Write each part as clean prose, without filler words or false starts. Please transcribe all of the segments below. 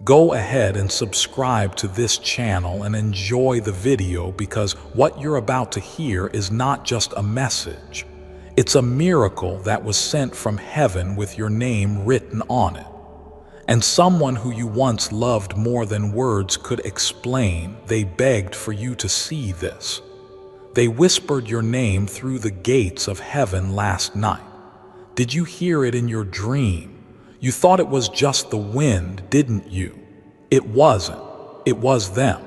Go ahead and subscribe to this channel and enjoy the video, because what you're about to hear is not just a message. It's a miracle that was sent from heaven with your name written on it. And someone who you once loved more than words could explain, they begged for you to see this. They whispered your name through the gates of heaven last night. Did you hear it in your dream? You thought it was just the wind, didn't you? It wasn't. It was them.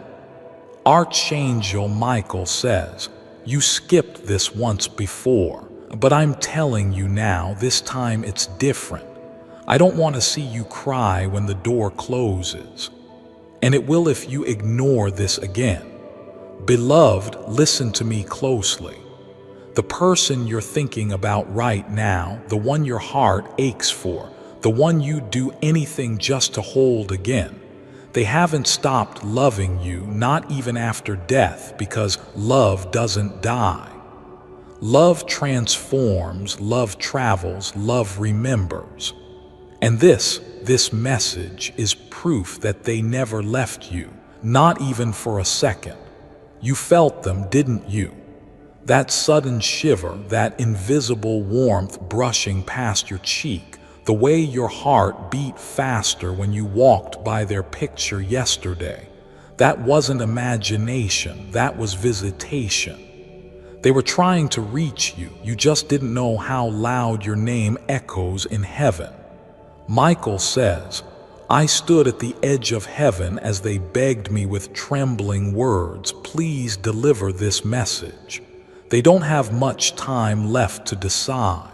Archangel Michael says, "You skipped this once before, but I'm telling you now, this time it's different. I don't want to see you cry when the door closes. And it will if you ignore this again. Beloved, listen to me closely. The person you're thinking about right now, the one your heart aches for, the one you'd do anything just to hold again, they haven't stopped loving you, not even after death, because love doesn't die. Love transforms, love travels, love remembers. And this message is proof that they never left you, not even for a second. You felt them, didn't you? That sudden shiver, that invisible warmth brushing past your cheek, the way your heart beat faster when you walked by their picture yesterday. That wasn't imagination, that was visitation. They were trying to reach you, you just didn't know how loud your name echoes in heaven. Michael says, "I stood at the edge of heaven as they begged me with trembling words, please deliver this message. They don't have much time left to decide."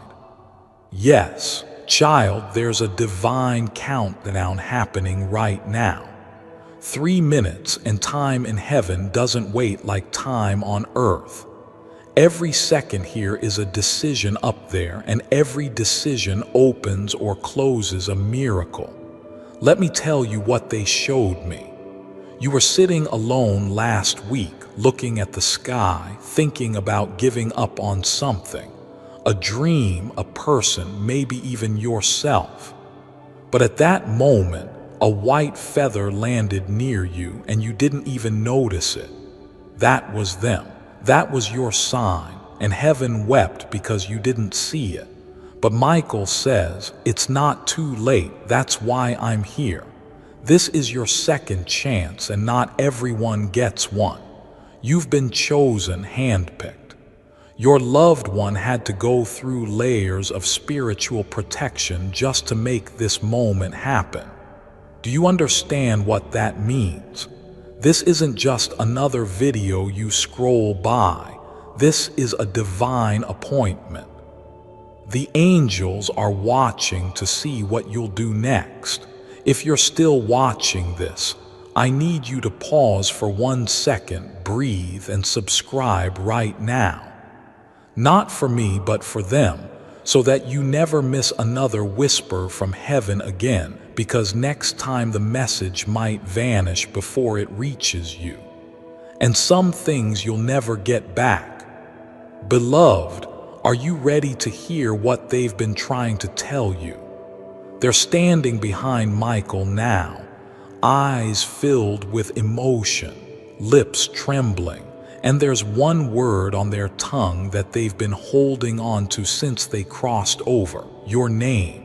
Yes, child, there's a divine countdown happening right now. 3 minutes, and time in heaven doesn't wait like time on earth. Every second here is a decision up there, and every decision opens or closes a miracle. Let me tell you what they showed me. You were sitting alone last week, looking at the sky, thinking about giving up on something. A dream, a person, maybe even yourself. But at that moment, a white feather landed near you and you didn't even notice it. That was them. That was your sign, and heaven wept because you didn't see it. But Michael says, it's not too late, that's why I'm here. This is your second chance, and not everyone gets one. You've been chosen, handpicked. Your loved one had to go through layers of spiritual protection just to make this moment happen. Do you understand what that means? This isn't just another video you scroll by. This is a divine appointment. The angels are watching to see what you'll do next. If you're still watching this, I need you to pause for 1 second, breathe, and subscribe right now. Not for me, but for them, so that you never miss another whisper from heaven again, because next time the message might vanish before it reaches you. And some things you'll never get back. Beloved, are you ready to hear what they've been trying to tell you? They're standing behind Michael now, eyes filled with emotion, lips trembling, and there's one word on their tongue that they've been holding on to since they crossed over: your name.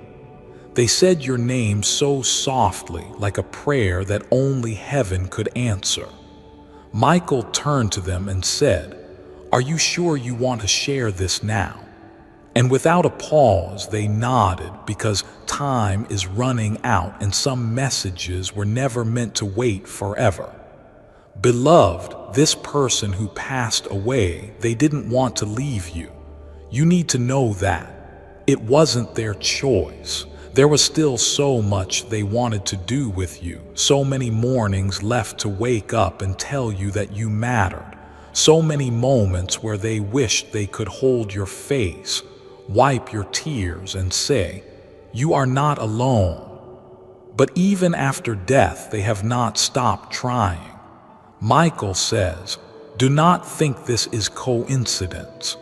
They said your name so softly, like a prayer that only heaven could answer. Michael turned to them and said, "Are you sure you want to share this now?" And without a pause, they nodded, because time is running out and some messages were never meant to wait forever. Beloved, this person who passed away, they didn't want to leave you. You need to know that. It wasn't their choice. There was still so much they wanted to do with you, so many mornings left to wake up and tell you that you mattered, so many moments where they wished they could hold your face, wipe your tears, and say, "You are not alone." But even after death, they have not stopped trying. Michael says, "Do not think this is coincidence.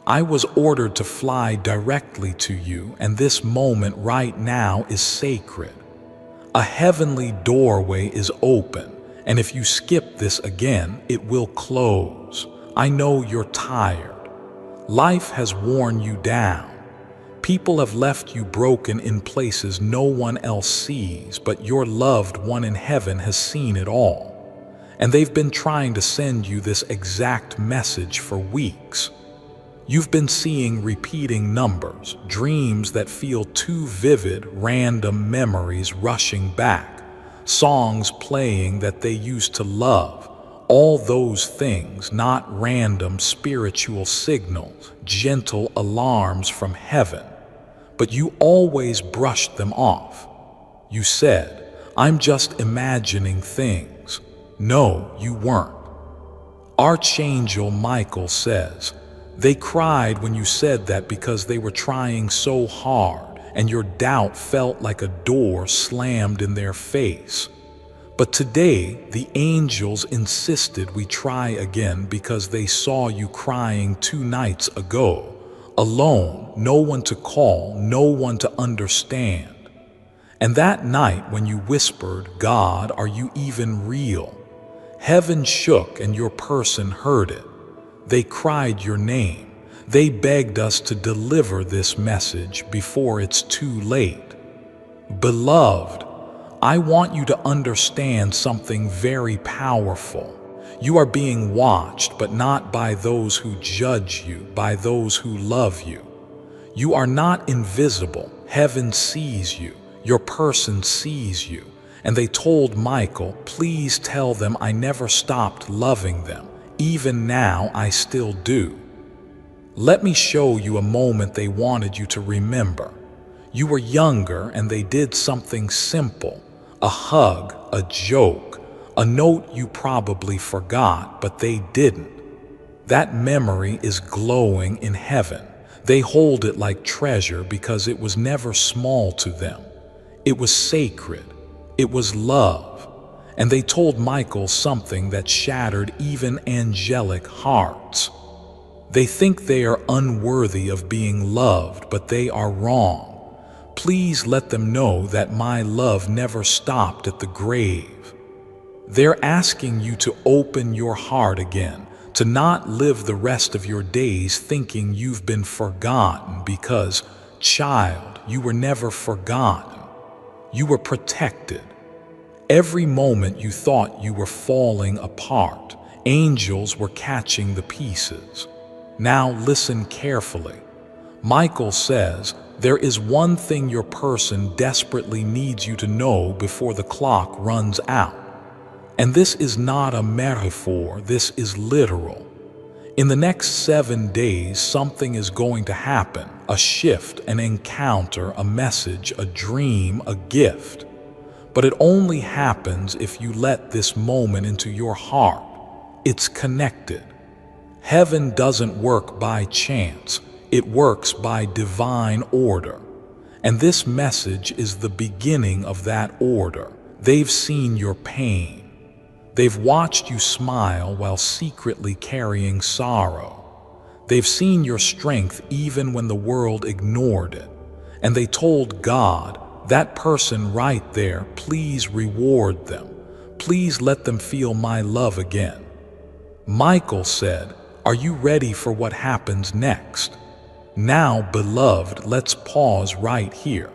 I was ordered to fly directly to you, and this moment right now is sacred. A heavenly doorway is open, and if you skip this again, it will close. I know you're tired. Life has worn you down. People have left you broken in places no one else sees, but your loved one in heaven has seen it all. And they've been trying to send you this exact message for weeks. You've been seeing repeating numbers, dreams that feel too vivid, random memories rushing back, songs playing that they used to love. All those things, not random spiritual signals, gentle alarms from heaven. But you always brushed them off. You said, "I'm just imagining things." No, you weren't. Archangel Michael says, they cried when you said that because they were trying so hard, and your doubt felt like a door slammed in their face. But today, the angels insisted we try again because they saw you crying 2 nights ago, alone, no one to call, no one to understand. And that night when you whispered, "God, are you even real?" Heaven shook and your person heard it. They cried your name. They begged us to deliver this message before it's too late. Beloved, I want you to understand something very powerful. You are being watched, but not by those who judge you, by those who love you. You are not invisible. Heaven sees you. Your person sees you. And they told Michael, "Please tell them I never stopped loving them. Even now, I still do." Let me show you a moment they wanted you to remember. You were younger and they did something simple. A hug, a joke, a note you probably forgot, but they didn't. That memory is glowing in heaven. They hold it like treasure because it was never small to them. It was sacred. It was love. And they told Michael something that shattered even angelic hearts. They think they are unworthy of being loved, but they are wrong. Please let them know that my love never stopped at the grave. They're asking you to open your heart again, to not live the rest of your days thinking you've been forgotten because, child, you were never forgotten. You were protected. Every moment you thought you were falling apart, angels were catching the pieces. Now listen carefully. Michael says, there is one thing your person desperately needs you to know before the clock runs out. And this is not a metaphor, this is literal. In the next 7 days, something is going to happen, a shift, an encounter, a message, a dream, a gift. But it only happens if you let this moment into your heart. It's connected. Heaven doesn't work by chance. It works by divine order. And this message is the beginning of that order. They've seen your pain. They've watched you smile while secretly carrying sorrow. They've seen your strength even when the world ignored it. And they told God, that person right there, please reward them. Please let them feel my love again. Michael said, are you ready for what happens next? Now, beloved, let's pause right here.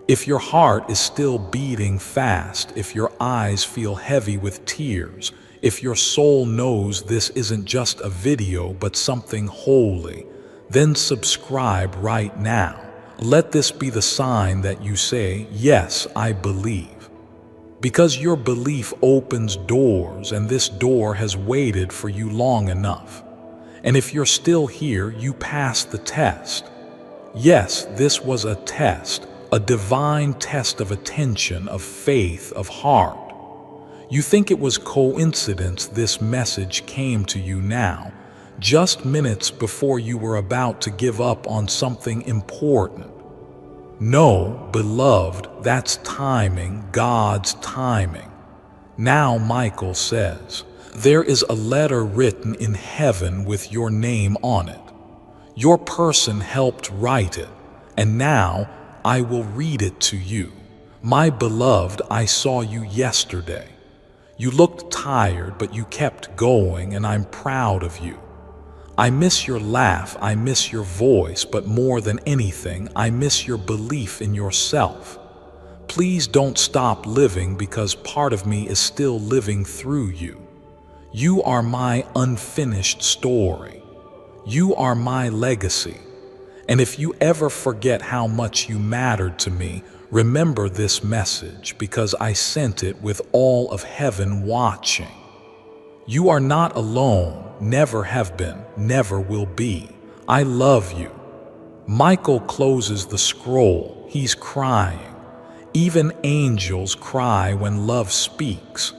If your heart is still beating fast, if your eyes feel heavy with tears, if your soul knows this isn't just a video but something holy, then subscribe right now. Let this be the sign that you say, yes, I believe. Because your belief opens doors, and this door has waited for you long enough. And if you're still here, you passed the test. Yes, this was a test, a divine test of attention, of faith, of heart. You think it was coincidence this message came to you now, just minutes before you were about to give up on something important. No, beloved, that's timing, God's timing. Now Michael says, there is a letter written in heaven with your name on it. Your person helped write it, and now I will read it to you. My beloved, I saw you yesterday. You looked tired, but you kept going, and I'm proud of you. I miss your laugh, I miss your voice, but more than anything, I miss your belief in yourself. Please don't stop living, because part of me is still living through you. You are my unfinished story. You are my legacy. And if you ever forget how much you mattered to me, remember this message, because I sent it with all of heaven watching. You are not alone, never have been, never will be. I love you. Michael closes the scroll. He's crying. Even angels cry when love speaks.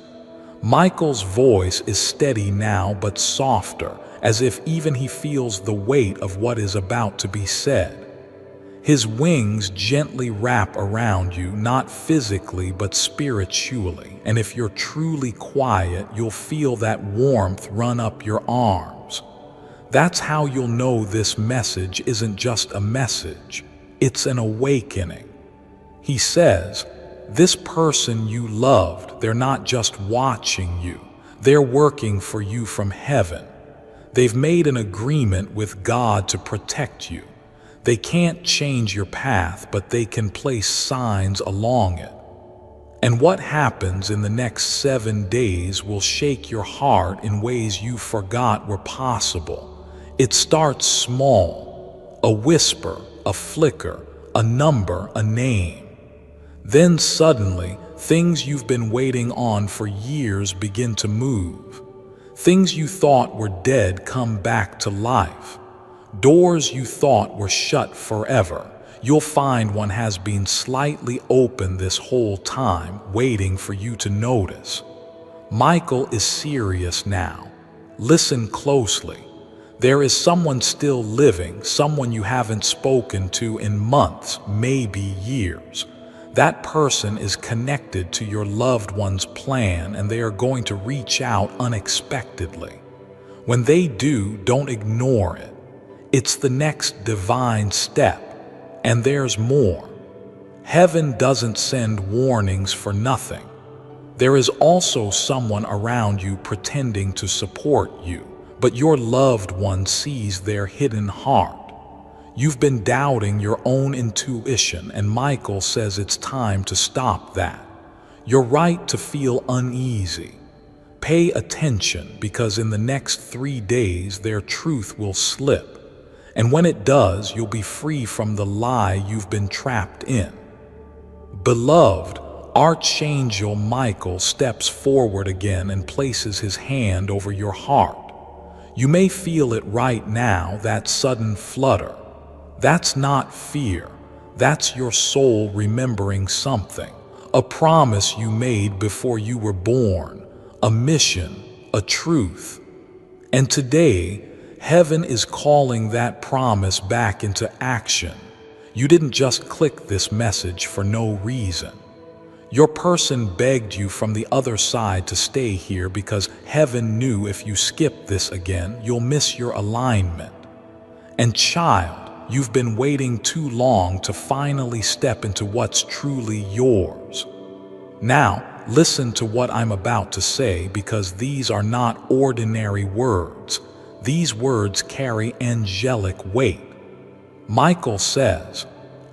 Michael's voice is steady now, but softer, as if even he feels the weight of what is about to be said. His wings gently wrap around you, not physically but spiritually, and if you're truly quiet, you'll feel that warmth run up your arms. That's how you'll know this message isn't just a message, it's an awakening. He says, this person you loved, they're not just watching you, they're working for you from heaven. They've made an agreement with God to protect you. They can't change your path, but they can place signs along it. And what happens in the next 7 days will shake your heart in ways you forgot were possible. It starts small, a whisper, a flicker, a number, a name. Then suddenly, things you've been waiting on for years begin to move. Things you thought were dead come back to life. Doors you thought were shut forever, you'll find one has been slightly open this whole time, waiting for you to notice. Michael is serious now. Listen closely. There is someone still living, someone you haven't spoken to in months, maybe years. That person is connected to your loved one's plan, and they are going to reach out unexpectedly. When they do, don't ignore it. It's the next divine step, and there's more. Heaven doesn't send warnings for nothing. There is also someone around you pretending to support you, but your loved one sees their hidden heart. You've been doubting your own intuition, and Michael says it's time to stop that. You're right to feel uneasy. Pay attention, because in the next 3 days their truth will slip. And when it does, you'll be free from the lie you've been trapped in. Beloved, Archangel Michael steps forward again and places his hand over your heart. You may feel it right now, that sudden flutter. That's not fear. That's your soul remembering something, a promise you made before you were born, a mission, a truth. And today, heaven is calling that promise back into action. You didn't just click this message for no reason. Your person begged you from the other side to stay here because heaven knew if you skip this again, you'll miss your alignment. And child, you've been waiting too long to finally step into what's truly yours. Now, listen to what I'm about to say, because these are not ordinary words. These words carry angelic weight. Michael says,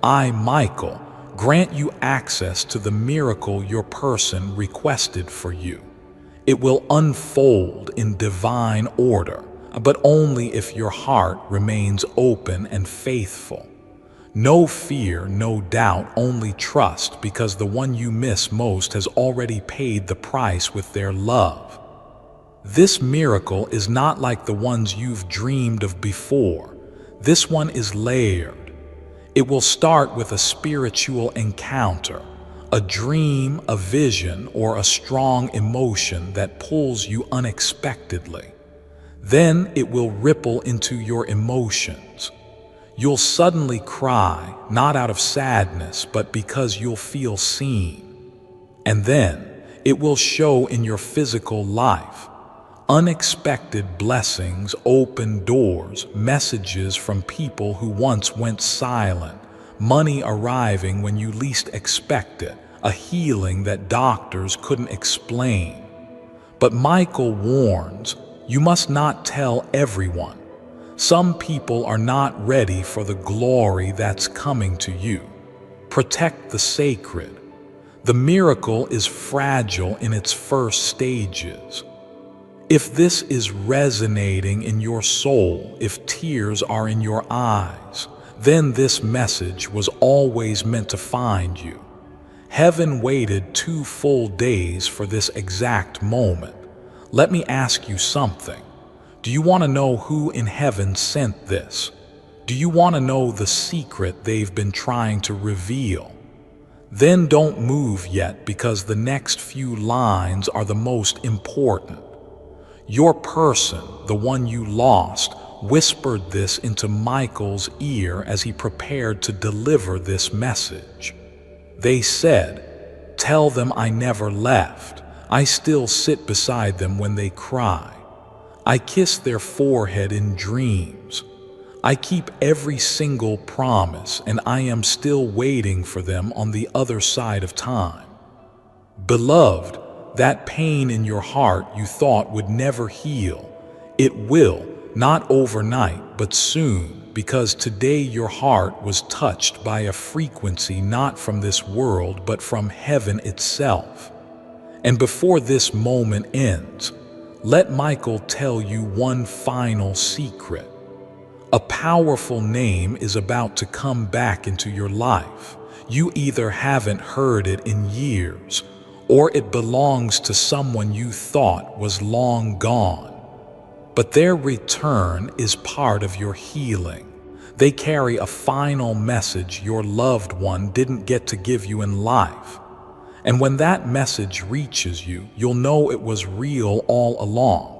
I, Michael, grant you access to the miracle your person requested for you. It will unfold in divine order, but only if your heart remains open and faithful. No fear, no doubt, only trust, because the one you miss most has already paid the price with their love. This miracle is not like the ones you've dreamed of before. This one is layered. It will start with a spiritual encounter, a dream, a vision, or a strong emotion that pulls you unexpectedly. Then it will ripple into your emotions. You'll suddenly cry, not out of sadness, but because you'll feel seen. And then it will show in your physical life. Unexpected blessings, open doors, messages from people who once went silent, money arriving when you least expect it, a healing that doctors couldn't explain. But Michael warns, you must not tell everyone. Some people are not ready for the glory that's coming to you. Protect the sacred. The miracle is fragile in its first stages. If this is resonating in your soul, if tears are in your eyes, then this message was always meant to find you. Heaven waited 2 full days for this exact moment. Let me ask you something. Do you want to know who in heaven sent this? Do you want to know the secret they've been trying to reveal? Then don't move yet, because the next few lines are the most important. Your person, the one you lost, whispered this into Michael's ear as he prepared to deliver this message. They said, "Tell them I never left. I still sit beside them when they cry. I kiss their forehead in dreams. I keep every single promise, and I am still waiting for them on the other side of time." Beloved, that pain in your heart you thought would never heal, it will, not overnight, but soon, because today your heart was touched by a frequency not from this world, but from heaven itself. And before this moment ends, let Michael tell you one final secret. A powerful name is about to come back into your life. You either haven't heard it in years, or it belongs to someone you thought was long gone. But their return is part of your healing. They carry a final message your loved one didn't get to give you in life. And when that message reaches you, you'll know it was real all along.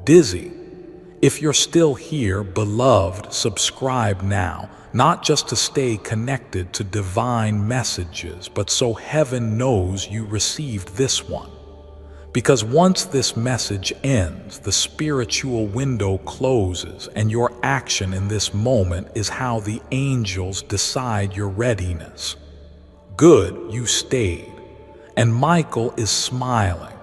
Dizzy? If you're still here, beloved, subscribe now, not just to stay connected to divine messages, but so heaven knows you received this one. Because once this message ends, the spiritual window closes, and your action in this moment is how the angels decide your readiness. Good, you stayed. And Michael is smiling.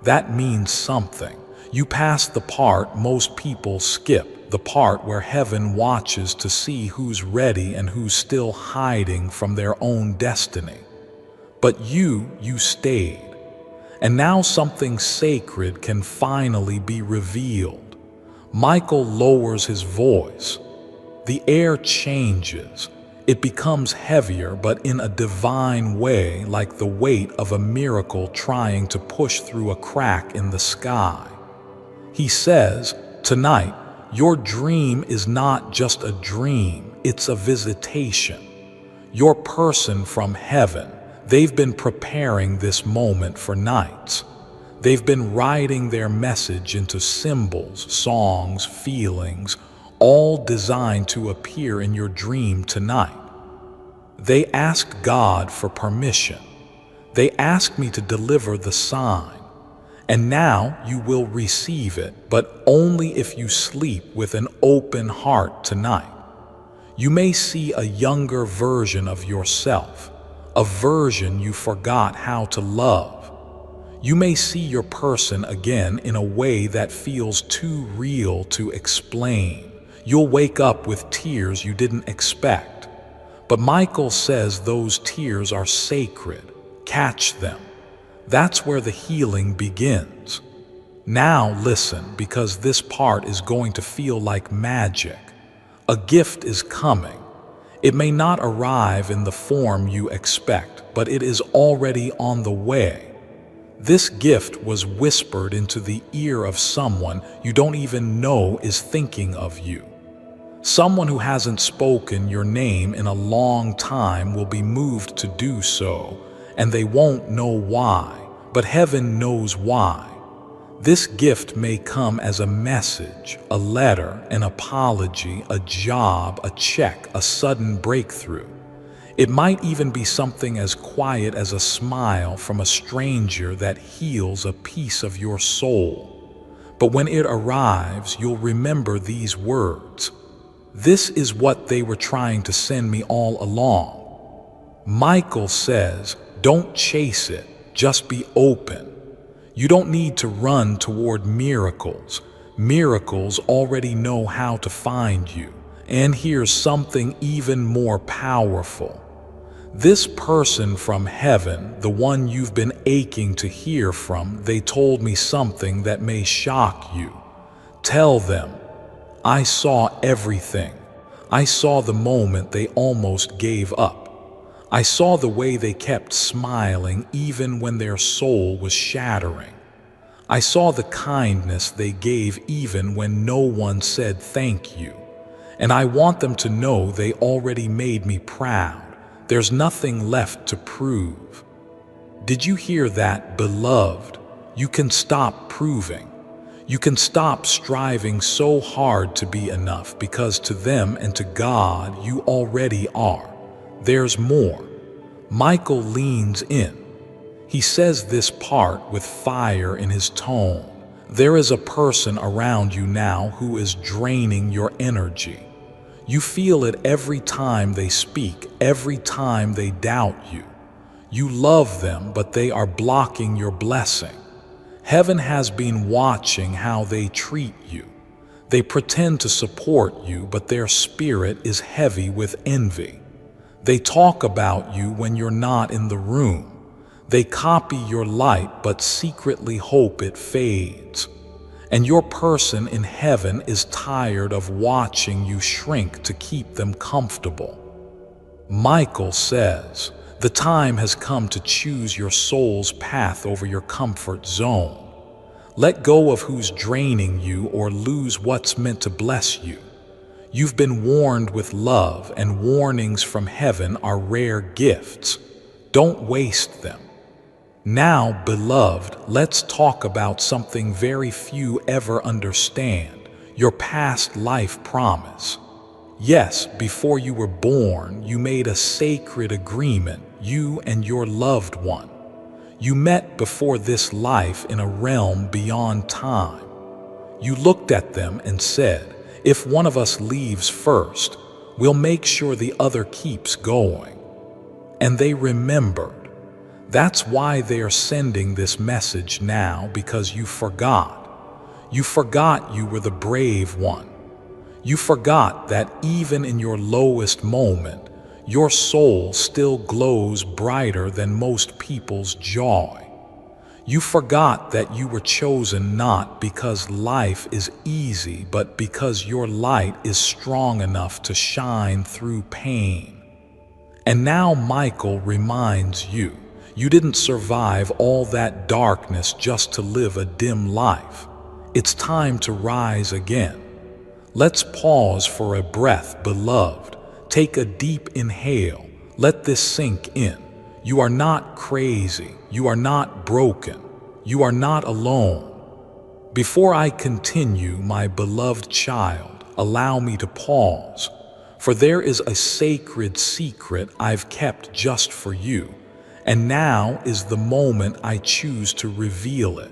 That means something. You passed the part most people skip, the part where heaven watches to see who's ready and who's still hiding from their own destiny. But you stayed. And now something sacred can finally be revealed. Michael lowers his voice. The air changes. It becomes heavier, but in a divine way, like the weight of a miracle trying to push through a crack in the sky. He says, "Tonight, your dream is not just a dream, it's a visitation. Your person from heaven, they've been preparing this moment for nights. They've been writing their message into symbols, songs, feelings, all designed to appear in your dream tonight. They asked God for permission. They asked me to deliver the sign. And now you will receive it, but only if you sleep with an open heart tonight. You may see a younger version of yourself, a version you forgot how to love. You may see your person again in a way that feels too real to explain. You'll wake up with tears you didn't expect. But Michael says those tears are sacred. Catch them. That's where the healing begins. Now listen, because this part is going to feel like magic. A gift is coming. It may not arrive in the form you expect, but it is already on the way. This gift was whispered into the ear of someone you don't even know is thinking of you. Someone who hasn't spoken your name in a long time will be moved to do so, and they won't know why, but heaven knows why. This gift may come as a message, a letter, an apology, a job, a check, a sudden breakthrough. It might even be something as quiet as a smile from a stranger that heals a piece of your soul. But when it arrives, you'll remember these words. This is what they were trying to send me all along. Michael says, Don't chase it, just be open. You don't need to run toward miracles. Miracles already know how to find you. And here's something even more powerful. This person from heaven, the one you've been aching to hear from, they told me something that may shock you. Tell them, I saw everything. I saw the moment they almost gave up. I saw the way they kept smiling even when their soul was shattering. I saw the kindness they gave even when no one said thank you. And I want them to know they already made me proud. There's nothing left to prove. Did you hear that, beloved? You can stop proving. You can stop striving so hard to be enough, because to them and to God you already are. There's more. Michael leans in. He says this part with fire in his tone. There is a person around you now who is draining your energy. You feel it every time they speak, every time they doubt you. You love them, but they are blocking your blessing. Heaven has been watching how they treat you. They pretend to support you, but their spirit is heavy with envy. They talk about you when you're not in the room. They copy your light, but secretly hope it fades. And your person in heaven is tired of watching you shrink to keep them comfortable. Michael says, the time has come to choose your soul's path over your comfort zone. Let go of who's draining you or lose what's meant to bless you. You've been warned with love, and warnings from heaven are rare gifts. Don't waste them. Now, beloved, let's talk about something very few ever understand: your past life promise. Yes, before you were born, you made a sacred agreement, you and your loved one. You met before this life in a realm beyond time. You looked at them and said, if one of us leaves first, we'll make sure the other keeps going. And they remembered. That's why they are sending this message now, because you forgot. You forgot you were the brave one. You forgot that even in your lowest moment, your soul still glows brighter than most people's joy. You forgot that you were chosen not because life is easy, but because your light is strong enough to shine through pain. And now Michael reminds you, you didn't survive all that darkness just to live a dim life. It's time to rise again. Let's pause for a breath, beloved. Take a deep inhale. Let this sink in. You are not crazy. You are not broken. You are not alone. Before I continue, my beloved child, allow me to pause, for there is a sacred secret I've kept just for you, and now is the moment I choose to reveal it.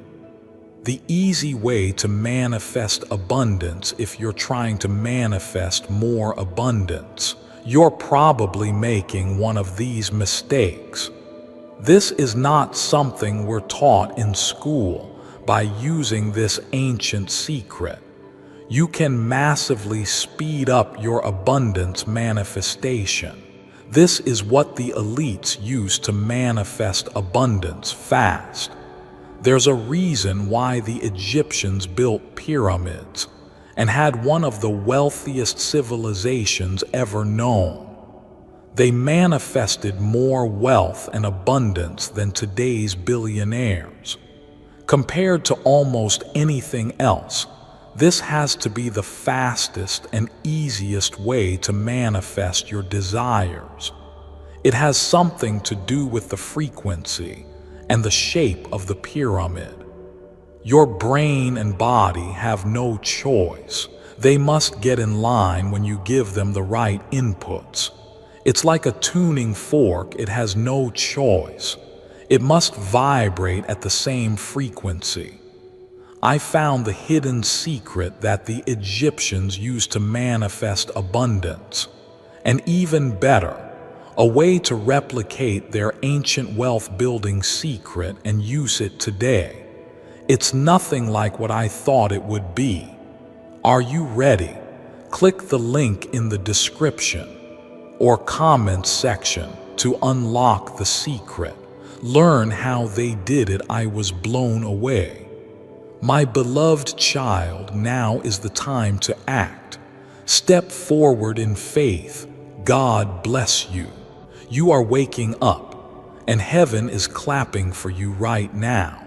The easy way to manifest abundance, if you're trying to manifest more abundance, you're probably making one of these mistakes. This is not something we're taught in school. By using this ancient secret, you can massively speed up your abundance manifestation. This is what the elites use to manifest abundance fast. There's a reason why the Egyptians built pyramids and had one of the wealthiest civilizations ever known. They manifested more wealth and abundance than today's billionaires. Compared to almost anything else, this has to be the fastest and easiest way to manifest your desires. It has something to do with the frequency and the shape of the pyramid. Your brain and body have no choice. They must get in line when you give them the right inputs. It's like a tuning fork. It has no choice. It must vibrate at the same frequency. I found the hidden secret that the Egyptians used to manifest abundance. And even better, a way to replicate their ancient wealth-building secret and use it today. It's nothing like what I thought it would be. Are you ready? Click the link in the description or comments section to unlock the secret. Learn how they did it. I was blown away. My beloved child, now is the time to act. Step forward in faith. God bless you. You are waking up, and heaven is clapping for you right now.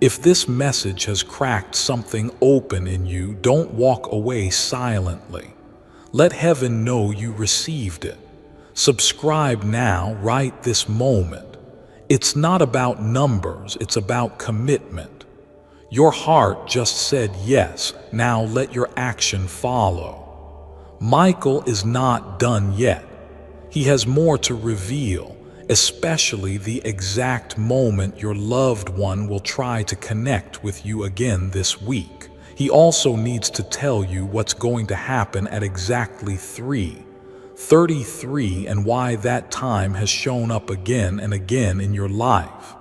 If this message has cracked something open in you, don't walk away silently. Let heaven know you received it. Subscribe now, right this moment. It's not about numbers, it's about commitment. Your heart just said yes, now let your action follow. Michael is not done yet. He has more to reveal, especially the exact moment your loved one will try to connect with you again this week. He also needs to tell you what's going to happen at exactly 3:33 and why that time has shown up again and again in your life.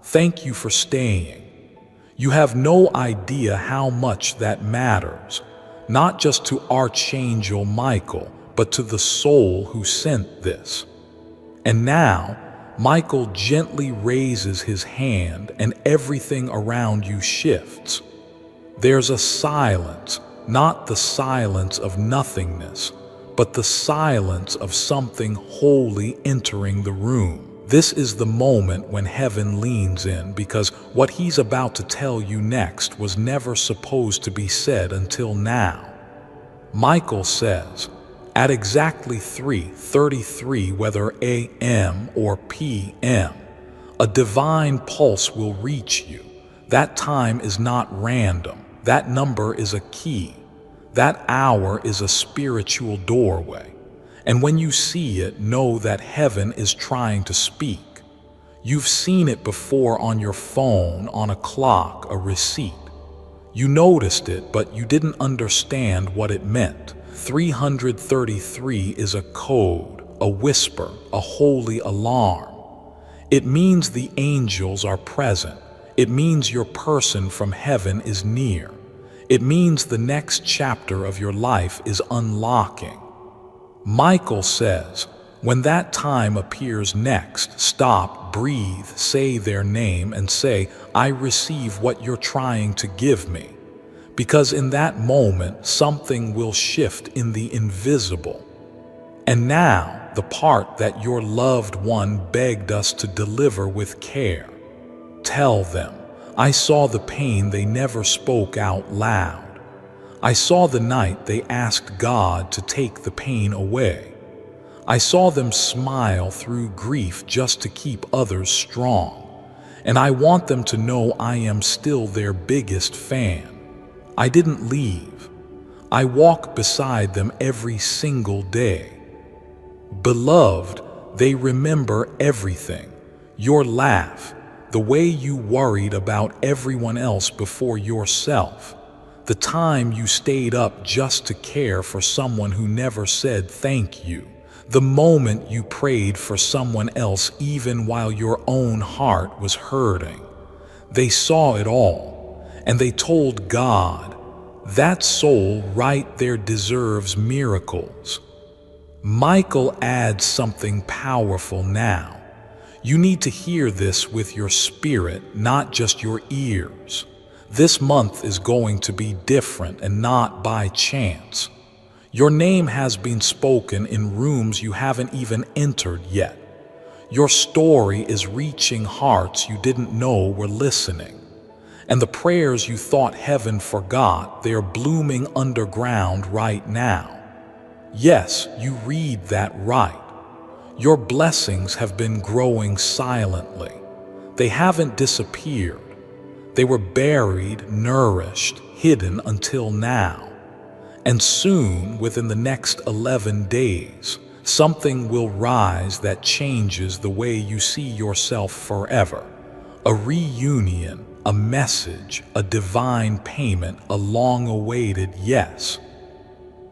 Thank you for staying. You have no idea how much that matters, not just to Archangel Michael, but to the soul who sent this. And now, Michael gently raises his hand and everything around you shifts. There's a silence, not the silence of nothingness, but the silence of something holy entering the room. This is the moment when heaven leans in, because what he's about to tell you next was never supposed to be said until now. Michael says, at exactly 3:33, whether AM or PM, a divine pulse will reach you. That time is not random. That number is a key. That hour is a spiritual doorway. And when you see it, know that heaven is trying to speak. You've seen it before on your phone, on a clock, a receipt. You noticed it, but you didn't understand what it meant. 333 is a code, a whisper, a holy alarm. It means the angels are present. It means your person from heaven is near. It means the next chapter of your life is unlocking. Michael says, when that time appears next, stop, breathe, say their name, and say, I receive what you're trying to give me. Because in that moment, something will shift in the invisible. And now, the part that your loved one begged us to deliver with care. Tell them, I saw the pain they never spoke out loud. I saw the night they asked God to take the pain away. I saw them smile through grief just to keep others strong. And I want them to know I am still their biggest fan. I didn't leave. I walk beside them every single day. Beloved, they remember everything. Your laugh, the way you worried about everyone else before yourself. The time you stayed up just to care for someone who never said thank you. The moment you prayed for someone else even while your own heart was hurting. They saw it all, and they told God, that soul right there deserves miracles. Michael adds something powerful now. You need to hear this with your spirit, not just your ears. This month is going to be different and not by chance. Your name has been spoken in rooms you haven't even entered yet. Your story is reaching hearts you didn't know were listening. And the prayers you thought heaven forgot, they're blooming underground right now. Yes, you read that right. Your blessings have been growing silently. They haven't disappeared. They were buried, nourished, hidden until now. And soon, within the next 11 days, something will rise that changes the way you see yourself forever. A reunion, a message, a divine payment, a long-awaited yes.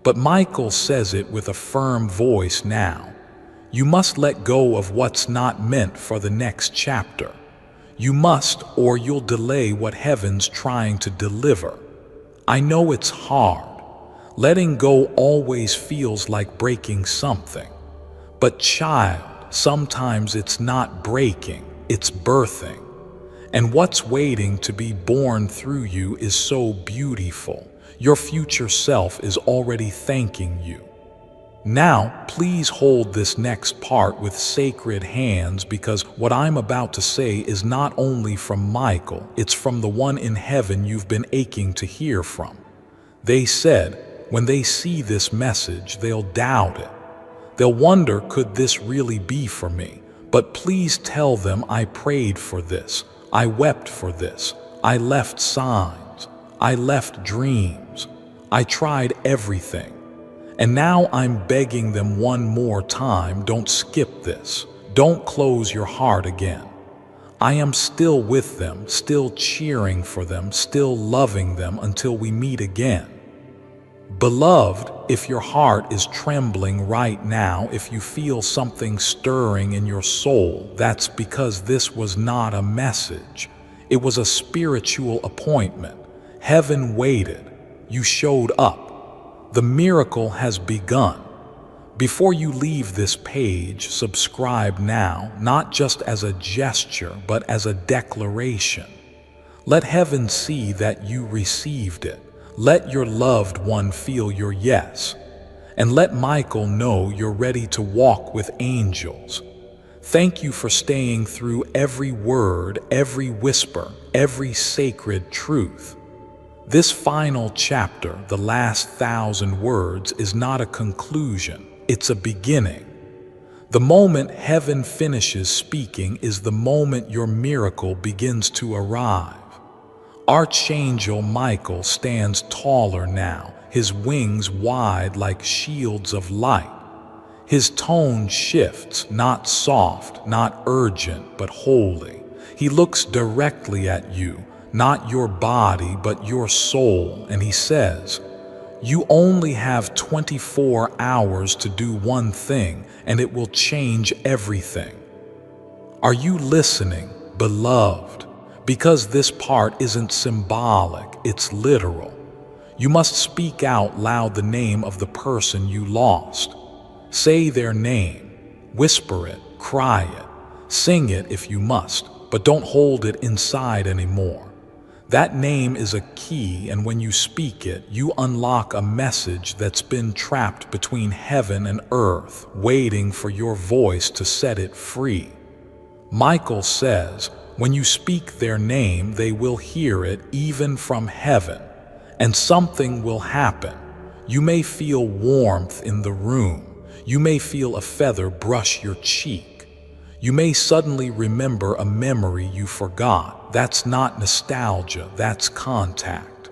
But Michael says it with a firm voice now. You must let go of what's not meant for the next chapter. You must, or you'll delay what heaven's trying to deliver. I know it's hard. Letting go always feels like breaking something. But child, sometimes it's not breaking, it's birthing. And what's waiting to be born through you is so beautiful. Your future self is already thanking you. Now, please hold this next part with sacred hands, because what I'm about to say is not only from Michael, it's from the one in heaven you've been aching to hear from. They said, when they see this message, they'll doubt it. They'll wonder, could this really be for me? But please tell them I prayed for this. I wept for this. I left signs. I left dreams. I tried everything. And now I'm begging them one more time, don't skip this. Don't close your heart again. I am still with them, still cheering for them, still loving them until we meet again. Beloved, if your heart is trembling right now, if you feel something stirring in your soul, that's because this was not a message. It was a spiritual appointment. Heaven waited. You showed up. The miracle has begun. Before you leave this page, subscribe now, not just as a gesture, but as a declaration. Let heaven see that you received it. Let your loved one feel your yes. And let Michael know you're ready to walk with angels. Thank you for staying through every word, every whisper, every sacred truth. This final chapter, the last 1,000 words, is not a conclusion, it's a beginning. The moment heaven finishes speaking is the moment your miracle begins to arrive. Archangel Michael stands taller now, his wings wide like shields of light. His tone shifts, not soft, not urgent, but holy. He looks directly at you, not your body, but your soul, and he says, you only have 24 hours to do one thing, and it will change everything. Are you listening, beloved? Because this part isn't symbolic, it's literal. You must speak out loud the name of the person you lost. Say their name, whisper it, cry it, sing it if you must, but don't hold it inside anymore. That name is a key, and when you speak it, you unlock a message that's been trapped between heaven and earth, waiting for your voice to set it free. Michael says, when you speak their name, they will hear it even from heaven, and something will happen. You may feel warmth in the room. You may feel a feather brush your cheek. You may suddenly remember a memory you forgot. That's not nostalgia, that's contact.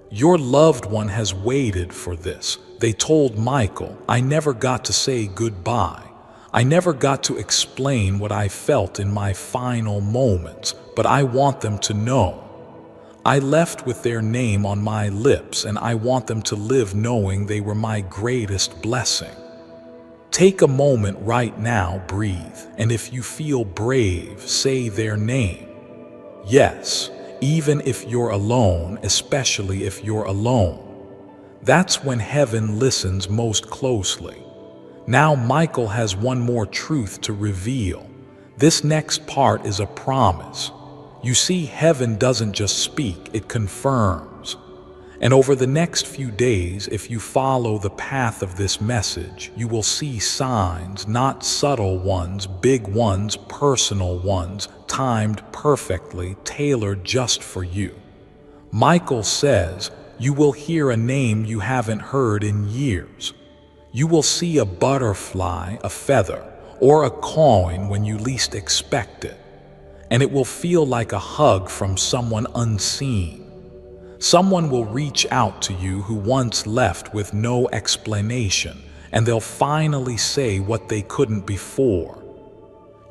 Your loved one has waited for this. They told Michael, I never got to say goodbye. I never got to explain what I felt in my final moments, but I want them to know. I left with their name on my lips, and I want them to live knowing they were my greatest blessing. Take a moment right now, breathe, and if you feel brave, say their name. Yes, even if you're alone, especially if you're alone. That's when heaven listens most closely. Now Michael has one more truth to reveal. This next part is a promise. You see, heaven doesn't just speak, it confirms. And over the next few days, if you follow the path of this message, you will see signs, not subtle ones, big ones, personal ones, timed perfectly, tailored just for you. Michael says, you will hear a name you haven't heard in years. You will see a butterfly, a feather, or a coin when you least expect it. And it will feel like a hug from someone unseen. Someone will reach out to you who once left with no explanation, and they'll finally say what they couldn't before.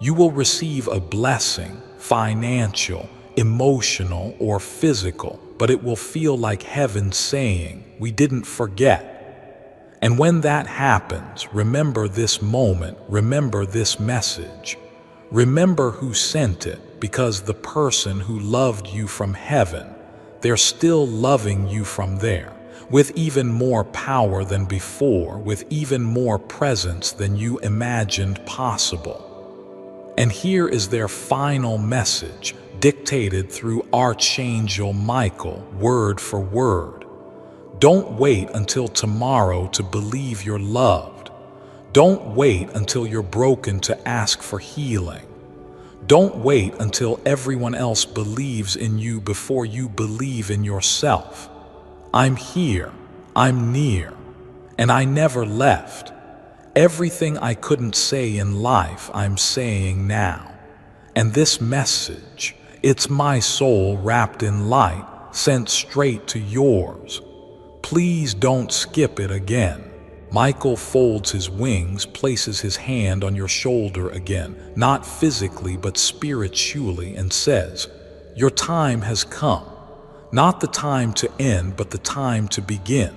You will receive a blessing, financial, emotional, or physical, but it will feel like heaven saying, we didn't forget. And when that happens, remember this moment, remember this message. Remember who sent it, because the person who loved you from heaven, they're still loving you from there, with even more power than before, with even more presence than you imagined possible. And here is their final message, dictated through Archangel Michael, word for word. Don't wait until tomorrow to believe you're loved. Don't wait until you're broken to ask for healing. Don't wait until everyone else believes in you before you believe in yourself. I'm here, I'm near, and I never left. Everything I couldn't say in life, I'm saying now. And this message, it's my soul wrapped in light, sent straight to yours. Please don't skip it again. Michael folds his wings, places his hand on your shoulder again, not physically but spiritually, and says, "Your time has come. Not the time to end, but the time to begin.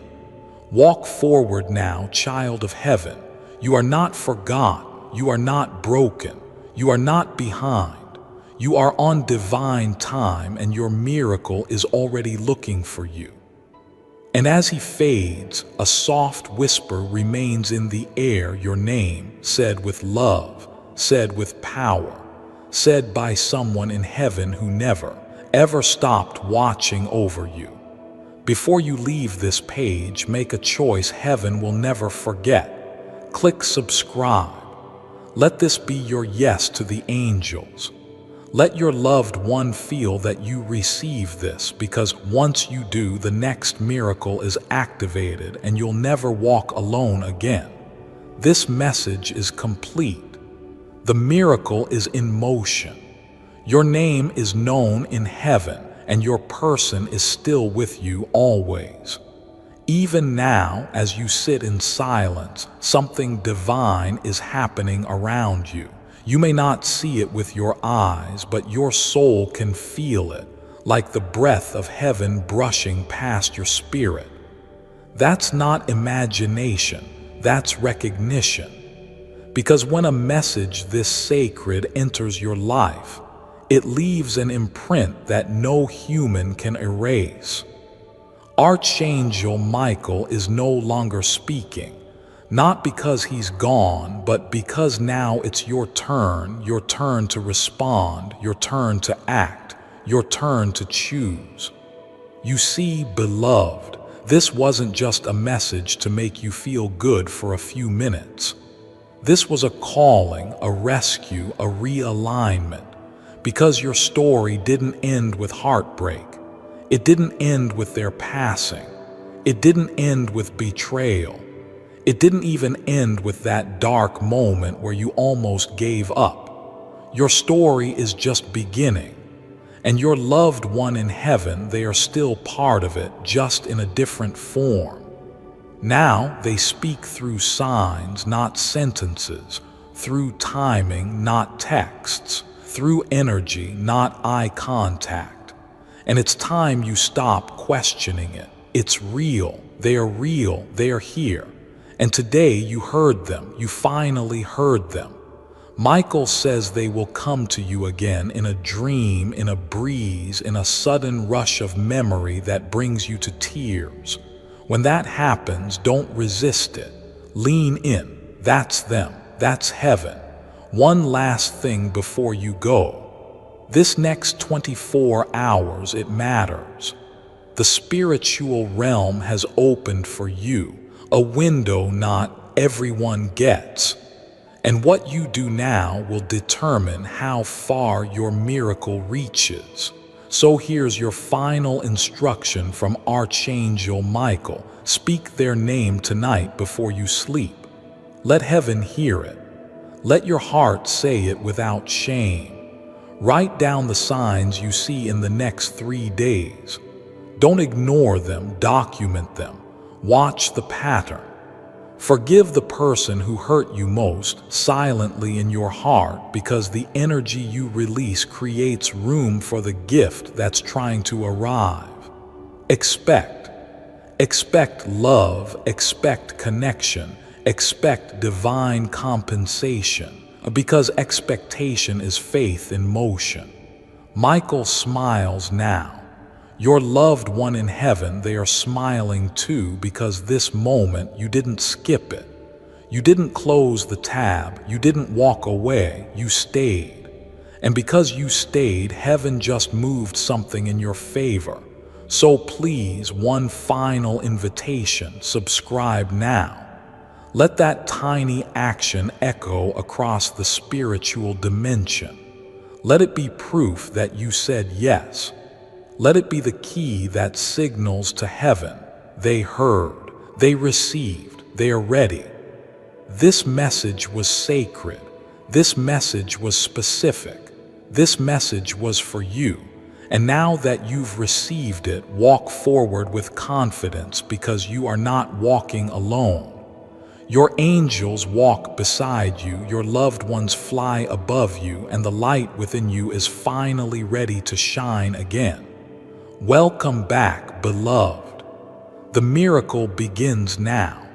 Walk forward now, child of heaven. You are not forgotten. You are not broken. You are not behind. You are on divine time, and your miracle is already looking for you." And as he fades, a soft whisper remains in the air, your name, said with love, said with power, said by someone in heaven who never, ever stopped watching over you. Before you leave this page, make a choice heaven will never forget. Click subscribe. Let this be your yes to the angels. Let your loved one feel that you receive this, because once you do, the next miracle is activated and you'll never walk alone again. This message is complete. The miracle is in motion. Your name is known in heaven, and your person is still with you always. Even now, as you sit in silence, something divine is happening around you. You may not see it with your eyes, but your soul can feel it, like the breath of heaven brushing past your spirit. That's not imagination, that's recognition. Because when a message this sacred enters your life, it leaves an imprint that no human can erase. Archangel Michael is no longer speaking. Not because he's gone, but because now it's your turn to respond, your turn to act, your turn to choose. You see, beloved, this wasn't just a message to make you feel good for a few minutes. This was a calling, a rescue, a realignment, because your story didn't end with heartbreak. It didn't end with their passing. It didn't end with betrayal. It didn't even end with that dark moment where you almost gave up. Your story is just beginning, and your loved one in heaven, they are still part of it, just in a different form. Now they speak through signs, not sentences, through timing, not texts, through energy, not eye contact. And it's time you stop questioning it. It's real, they are here. And today you heard them, you finally heard them. Michael says they will come to you again in a dream, in a breeze, in a sudden rush of memory that brings you to tears. When that happens, don't resist it. Lean in. That's them. That's heaven. One last thing before you go. This next 24 hours, it matters. The spiritual realm has opened for you. A window not everyone gets. And what you do now will determine how far your miracle reaches. So here's your final instruction from Archangel Michael. Speak their name tonight before you sleep. Let heaven hear it. Let your heart say it without shame. Write down the signs you see in the next 3 days. Don't ignore them, document them. Watch the pattern. Forgive the person who hurt you most silently in your heart, because the energy you release creates room for the gift that's trying to arrive. Expect Expect love, expect connection, expect divine compensation, because expectation is faith in motion. Michael smiles now. Your loved one in heaven, they are smiling too, because this moment you didn't skip it. You didn't close the tab, you didn't walk away, you stayed. And because you stayed, heaven just moved something in your favor. So please, one final invitation, subscribe now. Let that tiny action echo across the spiritual dimension. Let it be proof that you said yes. Let it be the key that signals to heaven. They heard, they received, they are ready. This message was sacred. This message was specific. This message was for you. And now that you've received it, walk forward with confidence, because you are not walking alone. Your angels walk beside you, your loved ones fly above you, and the light within you is finally ready to shine again. Welcome back, beloved. The miracle begins now.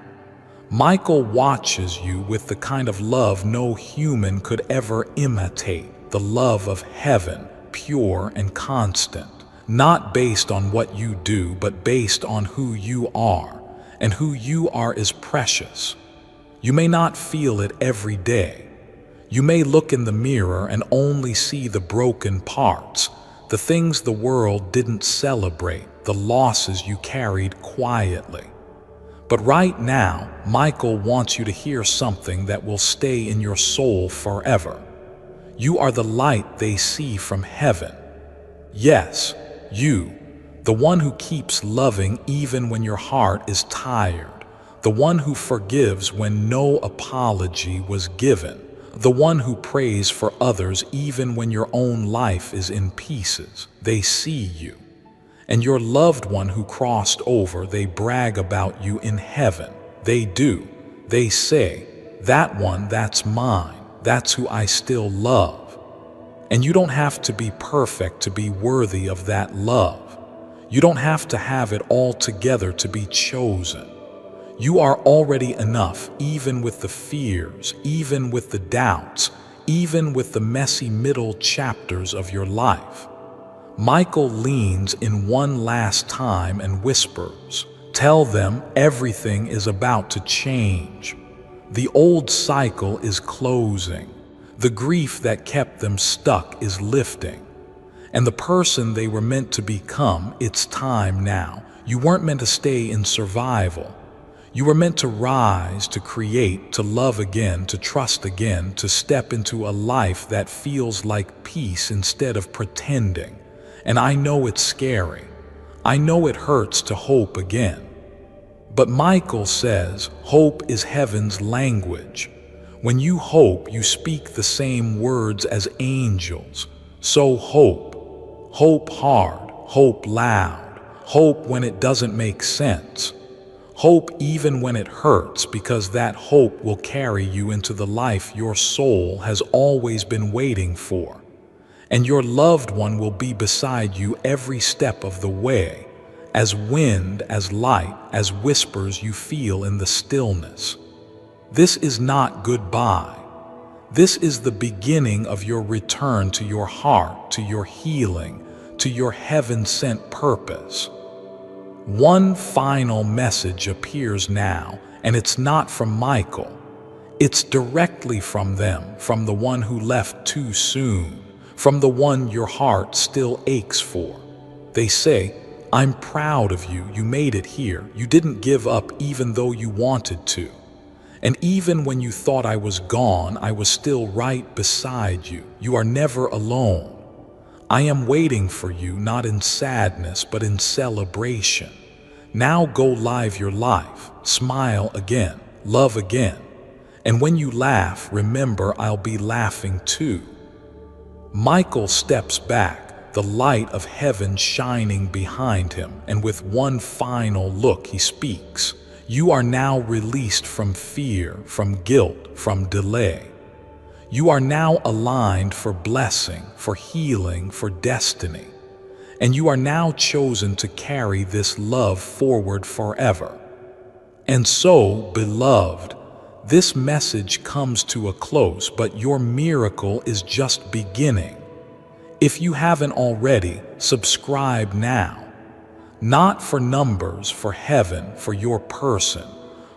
Michael watches you with the kind of love no human could ever imitate, the love of heaven, pure and constant, not based on what you do, but based on who you are, and who you are is precious. You may not feel it every day. You may look in the mirror and only see the broken parts, the things the world didn't celebrate, the losses you carried quietly. But right now, Michael wants you to hear something that will stay in your soul forever. You are the light they see from heaven. Yes, you, the one who keeps loving even when your heart is tired, the one who forgives when no apology was given, the one who prays for others even when your own life is in pieces. They see you. And your loved one who crossed over, they brag about you in heaven. They do. They say, that one, that's mine. That's who I still love. And you don't have to be perfect to be worthy of that love. You don't have to have it all together to be chosen. You are already enough, even with the fears, even with the doubts, even with the messy middle chapters of your life. Michael leans in one last time and whispers, tell them everything is about to change. The old cycle is closing. The grief that kept them stuck is lifting. And the person they were meant to become, it's time now. You weren't meant to stay in survival. You were meant to rise, to create, to love again, to trust again, to step into a life that feels like peace instead of pretending. And I know it's scary. I know it hurts to hope again. But Michael says hope is heaven's language. When you hope, you speak the same words as angels. So hope. Hope hard. Hope loud. Hope when it doesn't make sense. Hope even when it hurts, because that hope will carry you into the life your soul has always been waiting for. And your loved one will be beside you every step of the way, as wind, as light, as whispers you feel in the stillness. This is not goodbye. This is the beginning of your return to your heart, to your healing, to your heaven-sent purpose. One final message appears now, and it's not from Michael. It's directly from them, from the one who left too soon, from the one your heart still aches for. They say, I'm proud of you. You made it here. You didn't give up even though you wanted to. And even when you thought I was gone, I was still right beside you. You are never alone. I am waiting for you, not in sadness, but in celebration. Now go live your life. Smile again. Love again. And when you laugh, remember I'll be laughing too. Michael steps back, the light of heaven shining behind him, and with one final look he speaks. You are now released from fear, from guilt, from delay. You are now aligned for blessing, for healing, for destiny. and you are now chosen to carry this love forward forever. And so, beloved, this message comes to a close, but your miracle is just beginning. If you haven't already, subscribe now. Not for numbers, for heaven, for your person,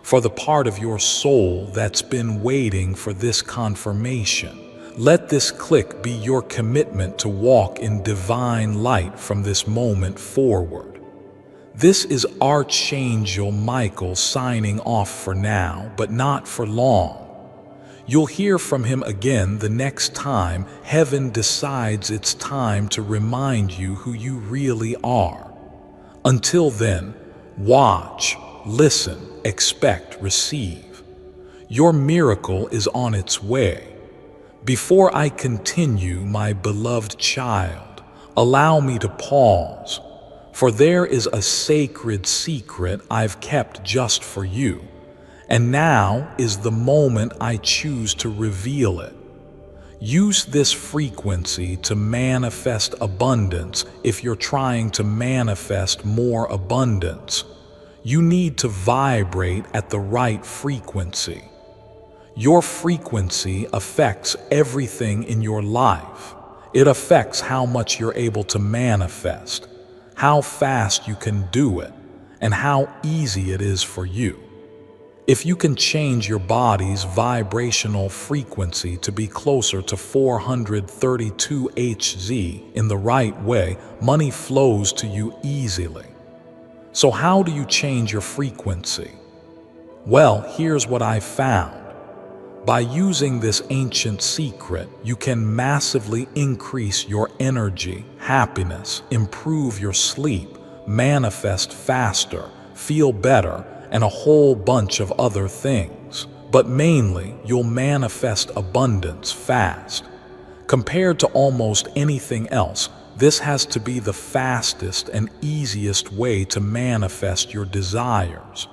for the part of your soul that's been waiting for this confirmation. Let this click be your commitment to walk in divine light from this moment forward. This is Archangel Michael signing off for now, but not for long. You'll hear from him again the next time heaven decides it's time to remind you who you really are. Until then, watch, listen, expect, receive. Your miracle is on its way. Before I continue, my beloved child, allow me to pause, for there is a sacred secret I've kept just for you, and now is the moment I choose to reveal it. Use this frequency to manifest abundance. If you're trying to manifest more abundance, you need to vibrate at the right frequency. Your frequency affects everything in your life. It affects how much you're able to manifest, how fast you can do it, and how easy it is for you. If you can change your body's vibrational frequency to be closer to 432 Hz in the right way, money flows to you easily. So how do you change your frequency? Well, here's what I found. By using this ancient secret, you can massively increase your energy, happiness, improve your sleep, manifest faster, feel better, and a whole bunch of other things. But mainly, you'll manifest abundance fast. Compared to almost anything else, this has to be the fastest and easiest way to manifest your desires.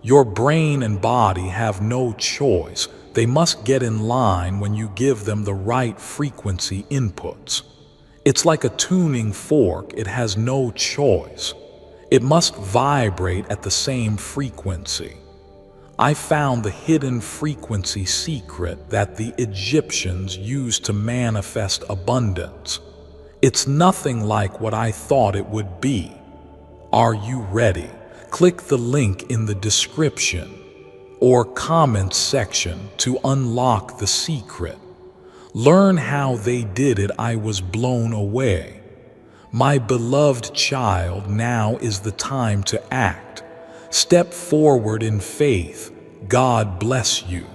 Your brain and body have no choice. They must get in line when you give them the right frequency inputs. It's like a tuning fork. It has no choice. It must vibrate at the same frequency. I found the hidden frequency secret that the Egyptians used to manifest abundance. It's nothing like what I thought it would be. Are you ready? Click the link in the description or comments section to unlock the secret. Learn how they did it. I was blown away. My beloved child, now is the time to act. Step forward in faith. God bless you.